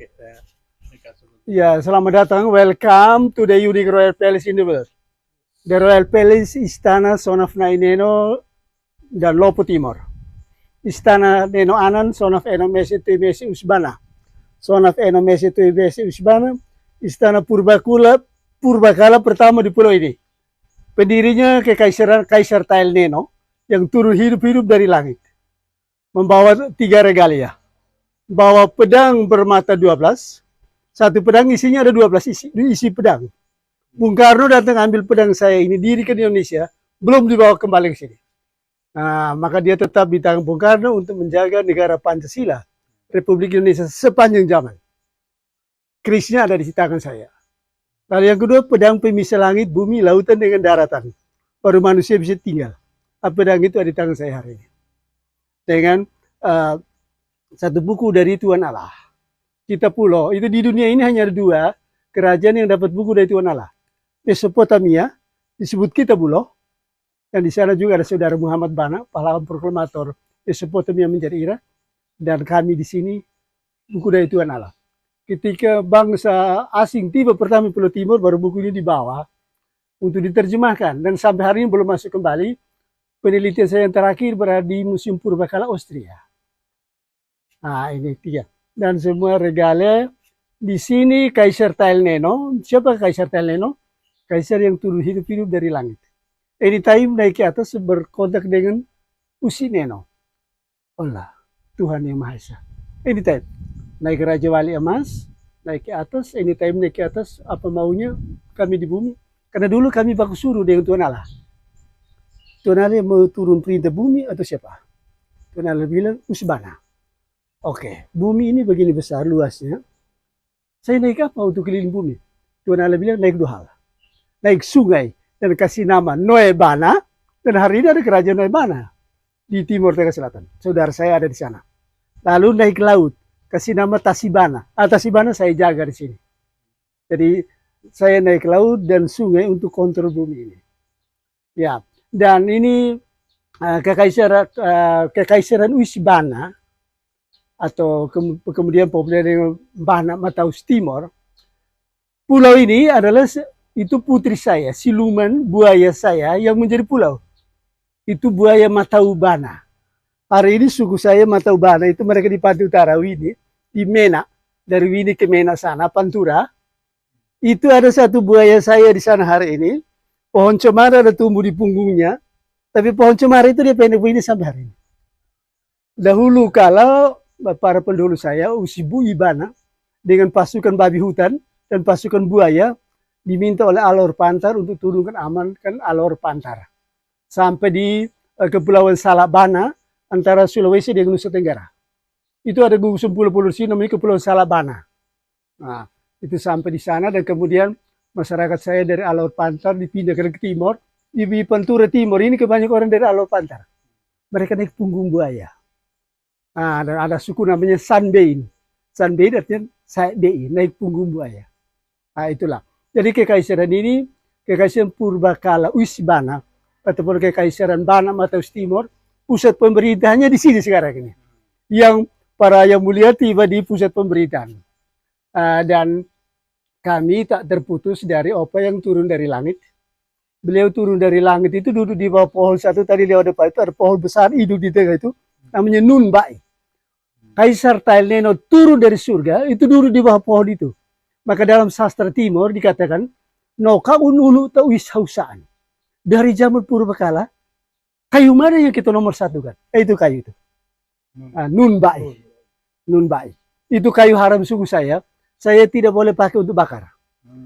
Oke, saya kasih dulu. Ya, selamat datang. Welcome to the unique Royal Palace in the world. The Royal Palace Istana Son of Naineno dan Lopo Timor. Istana Neno Anan, Son of Eno Mesi Tuimesi Usbana. Son of Eno Mesi Tuimesi Usbana. Istana Purbakala pertama di pulau ini. Pendirinya Kekaisaran Kaisar Tail Neno yang turun hidup-hidup dari langit. Membawa 3 regalia. Bawa pedang bermata 12. Satu pedang isinya ada 12 isi pedang. Bung Karno datang ambil pedang saya ini, diri ke Indonesia, belum dibawa kembali ke sini. Nah, maka dia tetap di tangan Bung Karno untuk menjaga negara Pancasila, Republik Indonesia sepanjang zaman. Kerisnya ada di tangan saya. Lalu yang kedua, pedang pemisah langit, bumi, lautan dengan daratan. Baru manusia bisa tinggal. Pedang itu ada di tangan saya hari ini. Dengan satu buku dari Tuhan Allah. Kita pulau, itu di dunia ini hanya ada 2 kerajaan yang dapat buku dari Tuhan Allah. Mesopotamia, disebut kita pulau, dan di sana juga ada saudara Muhammad Bana, pahlawan proklamator Mesopotamia menjadi Irak, dan kami di sini buku dari Tuhan Allah. Ketika bangsa asing tiba pertama di Pulau Timur, baru buku ini dibawa untuk diterjemahkan, dan sampai hari ini belum masuk kembali. Penelitian saya yang terakhir berada di Museum Purbakala Austria. Nah, ini 3. Dan semua regalia di sini Kaisar Tail Neno. Siapa Kaisar Tail Neno? Kaisar yang turun hidup-hidup dari langit. Anytime naik ke atas berkontak dengan Usi Neno. Allah, Tuhan yang Maha Esa. Anytime naik ke Raja Wali Emas, naik ke atas, anytime naik ke atas, apa maunya kami di bumi. Karena dulu kami baku suruh dengan Tuhan Allah. Tuhan Allah mau turun perintah bumi atau siapa? Tuhan Allah bilang, Usbana. Oke, bumi ini begini besar luasnya. Saya naik apa untuk keliling bumi? Tuhan Allah bilang naik 2 hal. Naik sungai dan kasih nama Noebana. Dan hari ini ada kerajaan Noebana di Timur Tengah Selatan. Saudara saya ada di sana. Lalu naik laut, kasih nama Tasibana. Tasibana saya jaga di sini. Jadi saya naik laut dan sungai untuk kontrol bumi ini. Ya, dan ini Kekaisaran Usbana, atau kemudian populer dengan Bana Mataus Timor. Pulau ini adalah itu putri saya, siluman buaya saya yang menjadi pulau. Itu buaya Matau Bana. Hari ini suku saya Matau Bana, itu mereka di Pantai Utara Wini, di Mena, dari Wini ke Mena sana, Pantura. Itu ada satu buaya saya di sana hari ini. Pohon cemara ada tumbuh di punggungnya, tapi pohon cemara itu dia pendek begini sampai hari ini. Dahulu kalau para pendahulu saya, Usibu Ibana, dengan pasukan babi hutan dan pasukan buaya, diminta oleh Alor Pantar untuk turunkan amankan Alor Pantar. Sampai di Kepulauan Salabana, antara Sulawesi dengan Nusa Tenggara. Itu ada gugusan pulau-pulau di sini namanya Kepulauan Salabana. Nah, itu sampai di sana, dan kemudian masyarakat saya dari Alor Pantar dipindah ke timur. Di Pantura Timur ini kebanyakan orang dari Alor Pantar. Mereka naik punggung buaya. Nah, dan ada suku namanya Sanbein. Sanbein artinya BI, naik punggung buaya. Nah, itulah. Jadi kekaisaran ini, Kekaisaran Purbakala Usbana, ataupun Kekaisaran Bana Mataus Timor, pusat pemerintahannya di sini sekarang ini. Yang para yang mulia tiba di pusat pemerintahan. Dan kami tak terputus dari apa yang turun dari langit. Beliau turun dari langit itu duduk di bawah pohon satu, tadi lewat depan itu ada pohon besar hidup di tengah itu, namanya Nunbai. Kaisar Tail Neno turun dari surga, itu duduk di bawah pohon itu. Maka dalam sastra Timur dikatakan, no kaun unu tau ishausaan. Dari zaman purbakala, kayu mana yang kita nomor 1 kan? Itu kayu itu. Nunbai. Nunbai. Itu kayu haram suku saya tidak boleh pakai untuk bakar.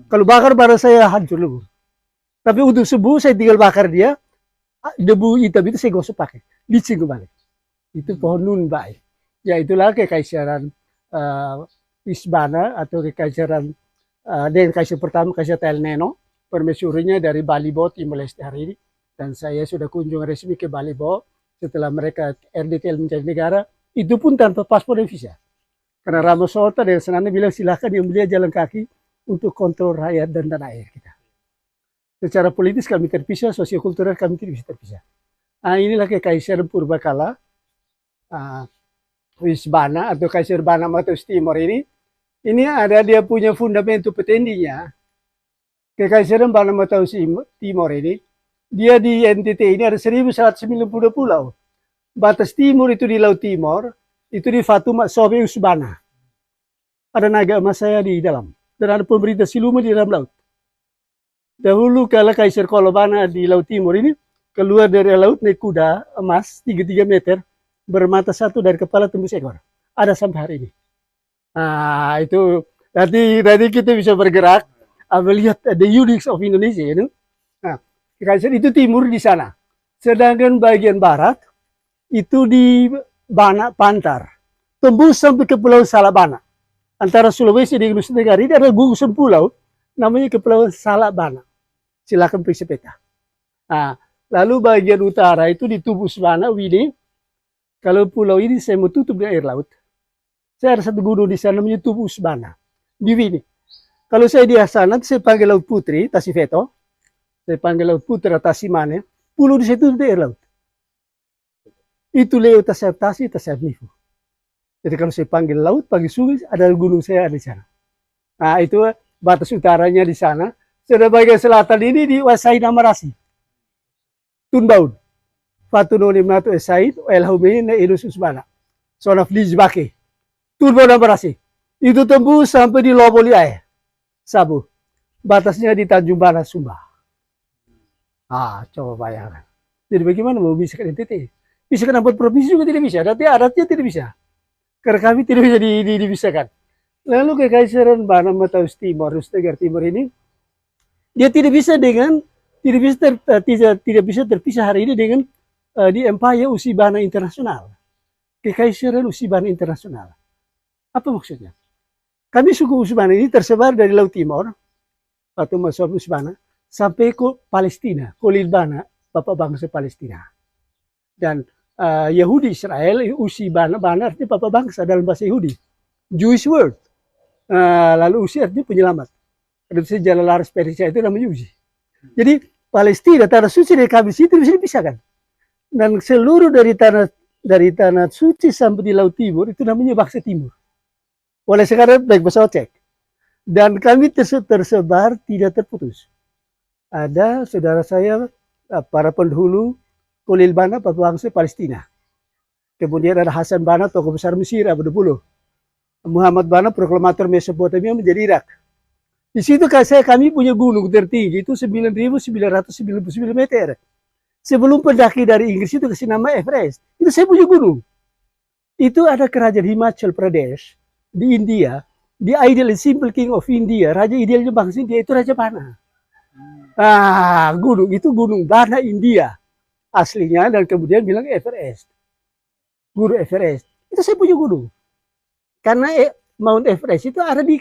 Kalau bakar baru saya hancur lebur. Tapi untuk subuh saya tinggal bakar dia, debu hitam itu saya gosok pakai, licin kembali. Itu pohon Nunbai. Ya itulah kekaisaran Usbana atau kekaisaran dengan kaisar pertama, Kaisar Tail Neno, permaisurinya dari Balibo, Timor Leste hari ini. Dan saya sudah kunjung resmi ke Balibo setelah mereka RDTL menjadi negara, itu pun tanpa paspor dan visa. Karena Ramos Horta dan Senana bilang silahkan yang mulia jalan kaki untuk kontrol rakyat dan tanah air kita. Secara politis kami terpisah, sosiokultural kami tidak bisa terpisah. Inilah Kekaisaran Purbakala Usbana atau Kaisar Bana Mataus Timor ini Ini ada dia punya fundamento petendinya. Kekaisaran Banamatau Timor ini, dia di NTT ini ada 1190 pulau. Batas timur itu di Laut Timor, itu di Fatuma Sobe Usbana. Ada naga emas saya di dalam. Dan ada pemerintah siluman di dalam laut. Dahulu kala Kaisar Kolobana di Laut Timur ini, keluar dari laut naik kuda emas 33 meter, bermata satu dari kepala tembus ekor. Ada sampai hari ini. Nah, itu nanti kita bisa bergerak, melihat the unique of Indonesia. You know? Nah, Kaisar itu timur di sana. Sedangkan bagian barat, itu di Pantar. Tembus sampai ke Pulau Salabana. Antara Sulawesi dengan Nusa Tenggara ini ada gugusan pulau, namanya Kepulauan Salabana. Silakan periksa peta. Nah, lalu bagian utara itu di Tubuh Usbana, Wini. Kalau pulau ini saya mau tutup dengan air laut. Saya ada satu gunung di sana namanya Tubuh Usbana, di Wini. Kalau saya di sana, saya panggil Laut Putri, Tasiveto. Saya panggil Laut Putri, Tasimane. Pulau di situ di air laut. Itu Leo Tasayap Tasi, Tasayap Nifu. Jadi kalau saya panggil laut, panggil sungai, ada gunung saya ada di sana. Nah, itu batas utaranya di sana. Sedang bagian selatan ini dikuasai nama Rasi. Tunbaun. Fatunoni Matu Esaid, El Humei, Ilus Usbana. Son of Lizbake. Tunbaun nama Rasi. Itu tembus sampai di Loboliae. Sabu. Batasnya di Tanjung Bana, Sumba. Coba bayangkan. Jadi bagaimana mau bisa ke NTT? Bisa ke 4 provinsi juga tidak bisa. Adatnya tidak bisa. Karena kami tidak bisa dipisahkan. Lalu Kekaisaran Banamatau Timor, Nusa Tenggara Timur ini, dia tidak bisa terpisah hari ini dengan di Empire Usibana Internasional. Kekaisaran Usibana Internasional. Apa maksudnya? Kami suku Usibana ini tersebar dari Laut Timor, atau masuk Usibana, sampai ke Palestina, Kolilbana, Bapak Bangsa Palestina. Dan Yahudi Israel, Usibana, Bana artinya Bapak Bangsa dalam bahasa Yahudi. Jewish word. Lalu Usi artinya penyelamat. Ada sejarah laras Persia itu namanya Uzi. Jadi Palestina, tanah suci dari kami situ bisa dipisahkan. Dan seluruh dari tanah suci sampai di Laut Timur itu namanya bangsa Timur. Oleh sekarang baik pesawat cek. Dan kami tersebar tidak terputus. Ada saudara saya, para pendahulu Kolil Bana, Bapak Bangsa Palestina. Kemudian ada Hasan Bana, tokoh besar Mesir, Abu Dupuluh. Muhammad Bana, proklamator Mesopotamia menjadi Irak. Di situ kami punya gunung tertinggi itu 9.999 meter. Sebelum pendaki dari Inggris itu kasih nama Everest. Itu saya punya gunung. Itu ada kerajaan Himachal Pradesh di India. The ideal and simple king of India. Raja idealnya bangsa India itu Raja Bana. Gunung itu Gunung Bana India. Aslinya dan kemudian bilang Everest. Guru Everest. Itu saya punya gunung. Karena Mount Everest itu ada di